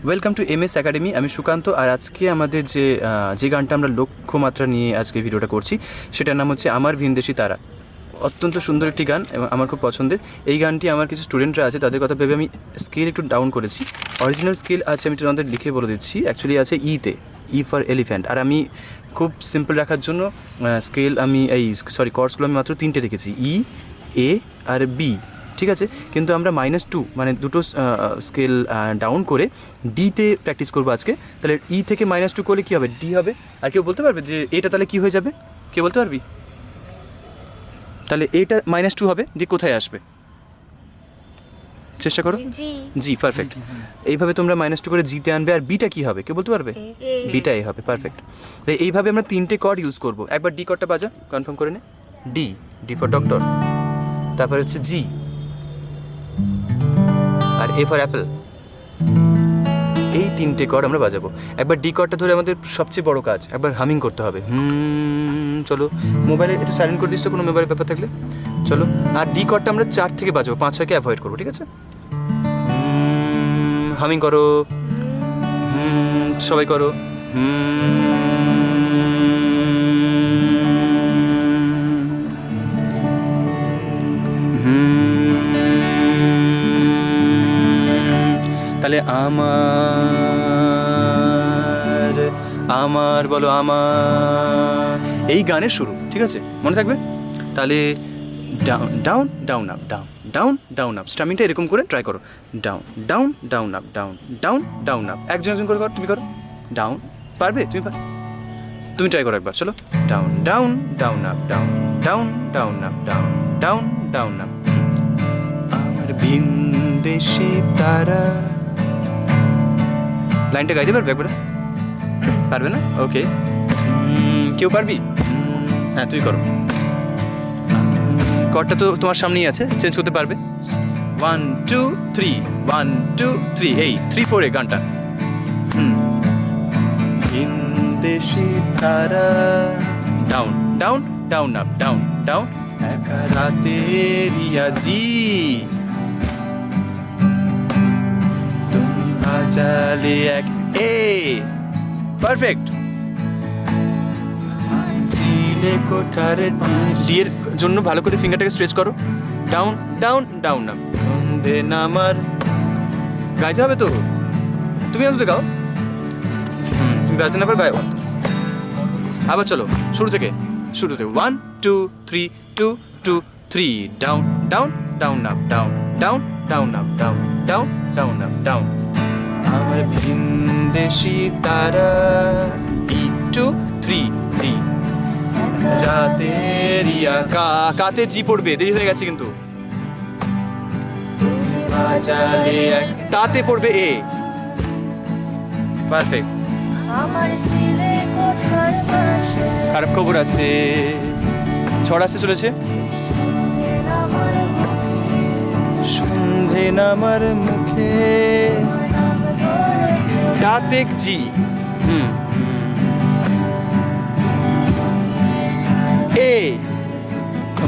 Welcome to MS academy. আমি সুকান্ত। আর আজকে আমাদের যে গানটা আমরা লক্ষ্যমাত্রা নিয়ে আজকে ভিডিওটা করছি সেটার নাম হচ্ছে আমার ভিনদেশি তারা। অত্যন্ত সুন্দর একটি গান এবং আমার খুব পছন্দের। এই গানটি আমার কিছু স্টুডেন্টরা আছে, তাদের কথা ভেবে আমি স্কেল একটু ডাউন করেছি। অরিজিনাল স্কেল আছে, আমি তোমাদের লিখে বলে দিচ্ছি, অ্যাকচুয়ালি আছে ইতে, ই ফর এলিফ্যান্ট। আর আমি খুব সিম্পল রাখার জন্য স্কেল আমি কর্ডসগুলো আমি মাত্র 3টে রেখেছি, ই, এ আর বি, ঠিক আছে। কিন্তু আমরা -2 মানে দুটো স্কেল ডাউন করে ডিতে প্র্যাকটিস করবো আজকে। তাহলে ই থেকে -2 করলে কী হবে, ডি হবে। আর কেউ বলতে পারবে যে এটা তাহলে কী হয়ে যাবে, কেউ বলতে পারবি? তাহলে এটা -2 হবে, দিয়ে কোথায় আসবে চেষ্টা করো। জি, পারফেক্ট। এইভাবে তোমরা -2 করে জিতে আনবে। আর বিটা কী হবে, কেউ বলতে পারবে? বিটা এ হবে, পারফেক্ট। এইভাবে আমরা 3টে কর্ড ইউজ করবো। একবার ডি কর্ডটা বাজা, কনফার্ম করে নে। D, D for doctor. তারপরে হচ্ছে জি, আর এ ফর অ্যাপেল। এই 3টে কর্ড আমরা বাজাবো। একবার ডি কর্ডটা ধরে আমাদের সবচেয়ে বড় কাজ, একবার হামিং করতে হবে। চলো, মোবাইলে একটু সাইলেন্ট করে দিস তো, কোনো মোবাইলের ব্যাপার থাকলে। চলো, আর ডি কর্ডটা আমরা 4 থেকে বাজাবো, 5-6কে অ্যাভয়েড করবো, ঠিক আছে? হামিং করো, সবাই করো। তাহলে আমার আমার বলো, আমার এই গানের শুরু, ঠিক আছে? মনে থাকবে? তাহলে down down down up, down down down up. স্ট্রামিংটা এরকম করে ট্রাই করো। Down down down up, down down down up. একজন একজন করে করো, তুমি করো। ডাউন, পারবে তুমি? তুমি ট্রাই করো একবার, চলো। Down down down up, down down down up, down down down up. আমার ভিনদেশি তারা। লাইনটা গাইতে পারবে একবার? পারবে না? ওকে, কেউ পারবি? হ্যাঁ, তুই করো। কর্ডটা তো তোমার সামনেই আছে, চেঞ্জ করতে পারবে। 1 2 3, 1 2 3, এই 3 4 গানটা। ভিনদেশি তারা। Down down down up, down down. একা রাতের জি, তুমি বাজালে এক এ, পারফেক্ট। কোঠার ডি এর জন্য ভালো করে ফিঙ্গারটাকে স্ট্রেচ করো। Down down down up. সন্ধে নামার, গাইতে হবে তো, তুমি অন্তত গাও। তুমি গাইতে না পারো, গাও আবার। চলো, শুরু থেকে 1 2 3 2 2 3। Down down down up, down down down up, down down down up, down. আমার ভিনদেশি তারা। 2 3 3। রাতের কাতে জি পড়বে, দেরি হয়ে গেছে কিন্তু। তাতে পড়বে এ, পারফেক্ট। খারাপ খবর আছে, ঝড় আসতে চলেছে। সন্ধে নামার মুখে, তাতে জি। A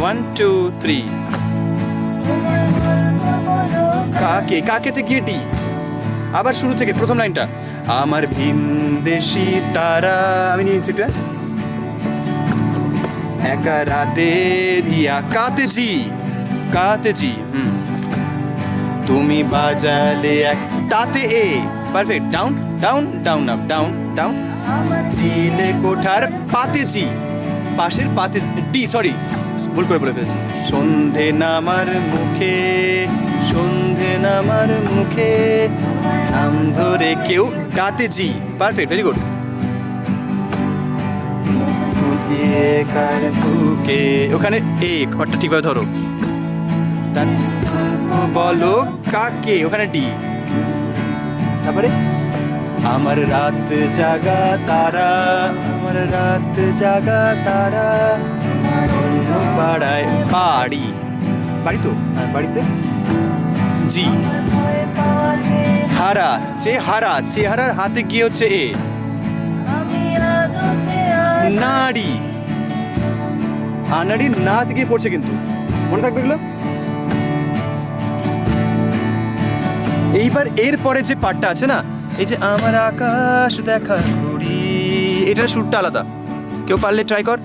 1 2 3। কাকে, কাকেতে গিয়ে ডি। আবার শুরু থেকে প্রথম লাইনটা। আমার ভিনদেশি তারা, আমি নিয়েছি এটা। একা রাতে দিয়া, কাতে জি, কাতে জি। তুমি বাজালে এক, তাতে এ, perfect. Down down down up, down down. চিলে কোঠার পাতে জি, পাশের পাতে ডি, সরি ভুল করে বলে ফেলেছি। সন্ধে নামার মুখে, সন্ধে নামার মুখে, নাম ধরে কেউ ডাতে জি, পারফেক্ট, ভেরি গুড। ওখানে এ কর্ডটা ঠিকভাবে ধরো। বলো কাকে, ওখানে ডি। তারপরে আমার রাত জাগা তারা, আমার রাত জাগা তারা। অন্য পাড়ায়, বাড়ি, বাড়ি তো, বাড়িতে জি। হারা, চেহারা, চেহারার হাতে গিয়ে হচ্ছে এ। নারী, আনাড়ির না থেকে পড়ছে, কিন্তু মনে থাকবে এগুলো। এইবার এর পরে যে পার্টটা আছে না, এই যে আমার আকাশ দেখা ঘুড়ি, এটার সুরটা আলাদা, কেউ পারলে ট্রাই কর।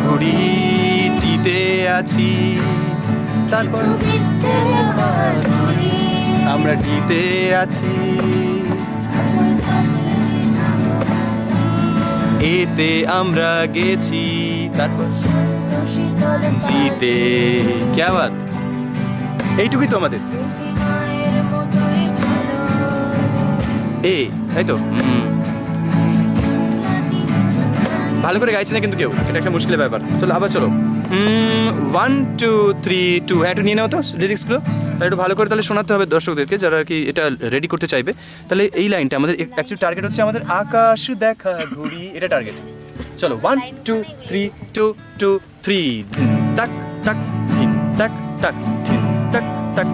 ঘুড়িটিতে আছি, তারপর আমরা টিতে আছি, এতে আমরা গেছি, তারপর জিতে। ক্যা বাত, এইটুকুই তো আমাদের। তাই তো। ভালো করে গাইছে না কিন্তু কেউ, এটা একটা মুশকিলের ব্যাপার। চলো আবার চলো, 1 2 3 2। হ্যাঁ, একটু নিয়ে নাও তো লিরিক্সগুলো, তাহলে একটু ভালো করে তাহলে শোনাতে হবে দর্শকদেরকে যারা আর কি এটা রেডি করতে চাইবে। তাহলে এই লাইনটা আমাদের অ্যাকচুয়ালি টার্গেট হচ্ছে আমাদের আকাশ দেখা ঘুড়ি, এটা টার্গেট। চলো 1 2 3 2 2 3। তাক তাক ধিন তাক তাক ধিন তাক তাক।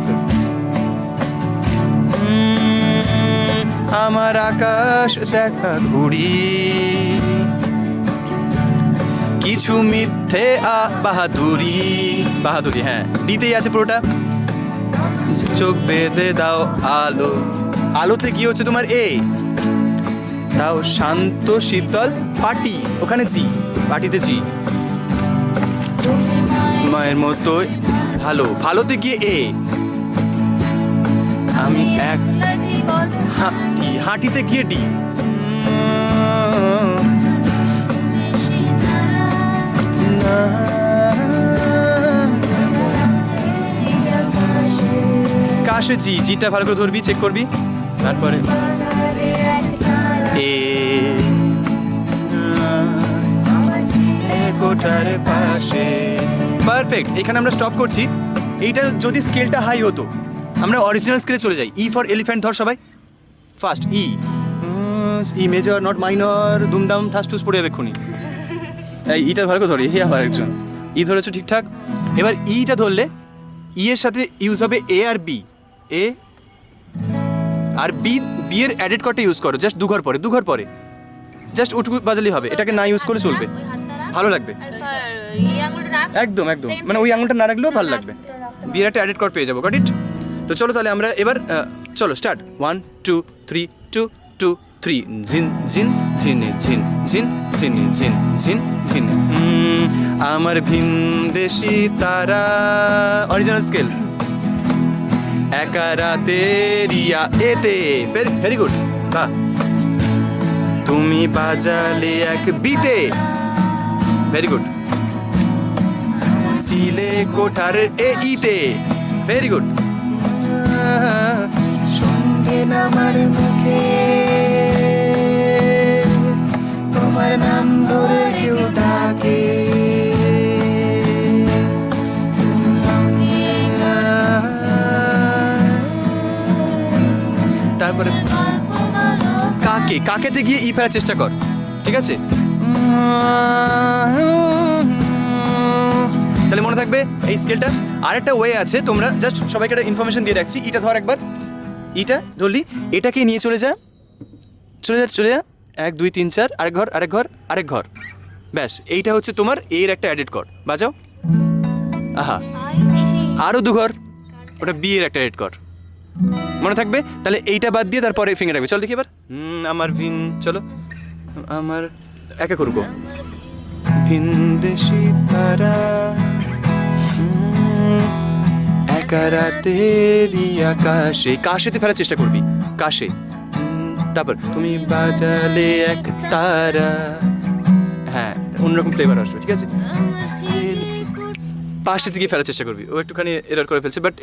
আমার আকাশ দেখা ঘুড়ি, কিছু মিথ্যে বাহাদুরি। বাহাদুরি, হ্যাঁ, ডিতেই আছে পুরোটা। চোখ বেঁধে দাও আলো, আলোতে কি হচ্ছে তোমার এ, তাও শান্ত শীতল পাটি, ওখানে জি, পাটিতে জি। মায়ের মতো ভালো, ভালোতে গিয়ে এ, আমি এক হাঁটিতে গিয়ে ডি। কাশে জি, জিটা ভালো করে ধরবি, চেক করবি, তারপরে এ কোঠার পাশে। পারফেক্ট, এখানে আমরা স্টপ করছি। এইটা যদি স্কেলটা হাই হতো, আমরা অরিজিনাল স্কেলে চলে যাই। ই ফর এলিফ্যান্ট ধর সবাই, first E, E major not minor, দুমদাম ঠাস টুস পড়ে যাবে এক্ষুনি। এই ইটা ভালো করে ধরি, আবার একজন ই ধরেছো ঠিকঠাক। এবার ইটা ধরলে ই এর সাথে ইউজ হবে এ আর বি, এ আর বি, বি এর অ্যাডেড কর্ডটা ইউজ করো জাস্ট দু ঘর পরে, জাস্ট উঠু বাজালেই হবে, এটাকে না ইউজ করে চলবে, ভালো লাগবে। একদম একদম, মানে ওই আঙুলটা না রাখলেও ভালো লাগবে, বি এর একটা অ্যাডেড কর্ড পেয়ে যাবো, গট ইট। তো চলো তাহলে আমরা এবার চলো স্টার্ট, 1 2 3 2 2 3। ঝিন ঝিন ঝিনে ঝিন ঝিন ঝিনে ঝিন ঝিন ঝিন। আমার ভিনদেশি তারা, অরিজিনাল স্কেল, একা রাতে রিয়া এতে, ভেরি গুড, বাহ। তুমি বাজালে এক বিতে, ভেরি গুড। ছিলে কোঠার এ ইতে, ভেরি গুড। সঙ্গে নামার মুখে তোমার নাম ধরে কেউ ডাকে, তারপরে কাকে, কাকেতে গিয়ে ই ফেলার চেষ্টা কর, ঠিক আছে? তাহলে মনে থাকবে এই স্কেলটা। আরেকটা ওয়ে আছে, তোমরা জাস্ট সবাইকে একটা ইনফরমেশন দিয়ে রাখছি। ইটা ধর একবার, ইটা ধরলি, এটাকে নিয়ে চলে যা 1 2 3 4, আরেক ঘর আরেক ঘর আরেক ঘর, ব্যাস। এইটা হচ্ছে তোমার এর একটা অ্যাডেড কর্ড, বাজাও। আহা, আরও 2 ঘর, ওটা বি এর একটা অ্যাডেড কর্ড, মনে থাকবে। তাহলে এইটা বাদ দিয়ে তারপরে ফিঙ্গার রাখবে। চল দেখি এবার, আমার ভিন, চলো আমার একা করুক, ভিনদেশি তারা একা রাতে আকাশে, কাশেতে ফেরার চেষ্টা করবি, কাশে। তারপর তুমি বাজালে এক তারা, হ্যাঁ অন্যরকম ফ্লেভার আসবে, ঠিক আছে? পাশে থেকে ফেরার চেষ্টা করবি, ও একটুখানি এরর করে ফেলছে, বাট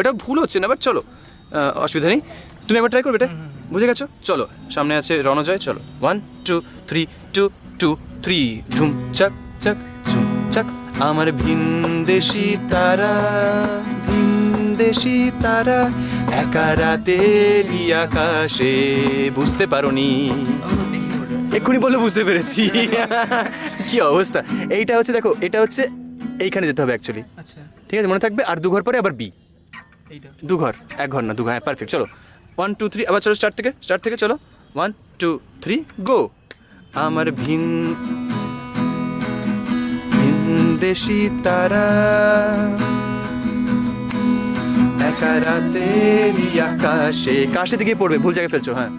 এটা ভুল হচ্ছে না, বাট চলো অসুবিধা নেই। তুমি একবার ট্রাই করবে, এটা বুঝে গেছো? চলো সামনে আছে রণজয়, চলো 1 2 3 2 2 3। ঝুম চাক চাক ঝুম চাক, আমার ভিনদেশি তারা, ভিনদেশি তারা একা রাতে আকাশে। বুঝতে পারোনি? এক্ষুনি বলে বুঝতে পেরেছি। কি অবস্থা! এইটা হচ্ছে, দেখো এটা হচ্ছে এইখানে যেতে হবে অ্যাকচুয়ালি, আচ্ছা ঠিক আছে, মনে থাকবে। আর 2 ঘর পরে আবার বি, 2 ঘর, 1 ঘর না 2 ঘর, হ্যাঁ পারফেক্ট। চলো 1 2 3, আবার চলো স্টার্ট থেকে চলো 1 2 3 গো। আমার ভিনদেশি তারা একা রাতের আকাশে, কাশে দিকে পড়বে, ভুল জায়গায় ফেলছো। হ্যাঁ,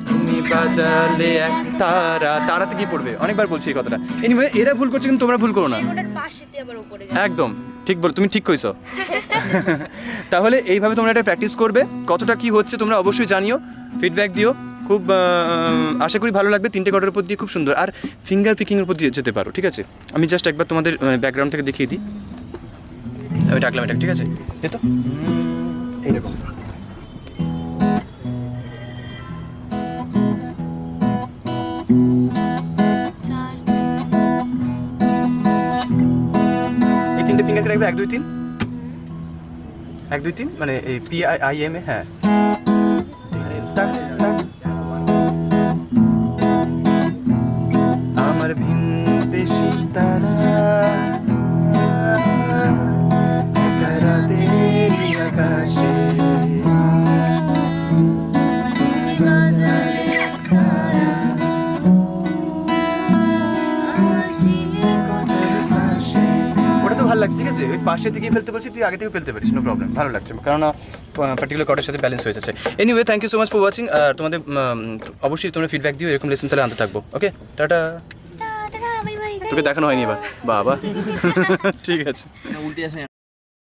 তুমি বাজালে এক তারা, তারাতে কি পড়বে, অনেকবার বলছি এই কথাটা। এনিওয়ে এরা ভুল করছে কিন্তু তোমরা ভুল করো না, একদম ঠিক বল, তুমি ঠিক কইছো। তাহলে এইভাবে তোমরা এটা প্র্যাকটিস করবে, কতটা কি হচ্ছে তোমরা অবশ্যই জানিও, ফিডব্যাক দিও। খুব আশা করি ভালো লাগবে। 3টে কর্ডের উপর দিয়ে খুব সুন্দর, আর ফিঙ্গার পিকিংয়ের উপর দিয়ে যেতে পারো, ঠিক আছে? আমি জাস্ট একবার তোমাদের ব্যাকগ্রাউন্ড থেকে দেখিয়ে দিই। আমি ডাকলাম এটা, ঠিক আছে? তো এইরকম এই 3টে ফিঙ্গারকে রাখবে, 1 2 3, 1 2 3, মানে এই PIIM এ। হ্যাঁ, আমার ভিনদেশি তারা একা রাতের আকাশে, তুমি বাজালে এক তারা আমার চিলেকোঠার পাশে। ওটা তো ভালো লাগছে, ঠিক আছে? ওই পাশে থেকে ফেলতে বলছি, তুই আগে থেকে ফেলতে পারিস, নো প্রবলেম, ভালো লাগছে, কারণ পার্টিকুলার কর্ডের সাথে ব্যালেন্স হয়ে যাচ্ছে। Anyway thank you so much for watching. আর তোমাদের অবশ্যই তোমরা ফিডব্যাক দিও, এরকম লেসন তাহলে আনতে থাকবো। ওকে, টাটা। তোকে দেখানো হয়নি এবার, বাবা। ঠিক আছে।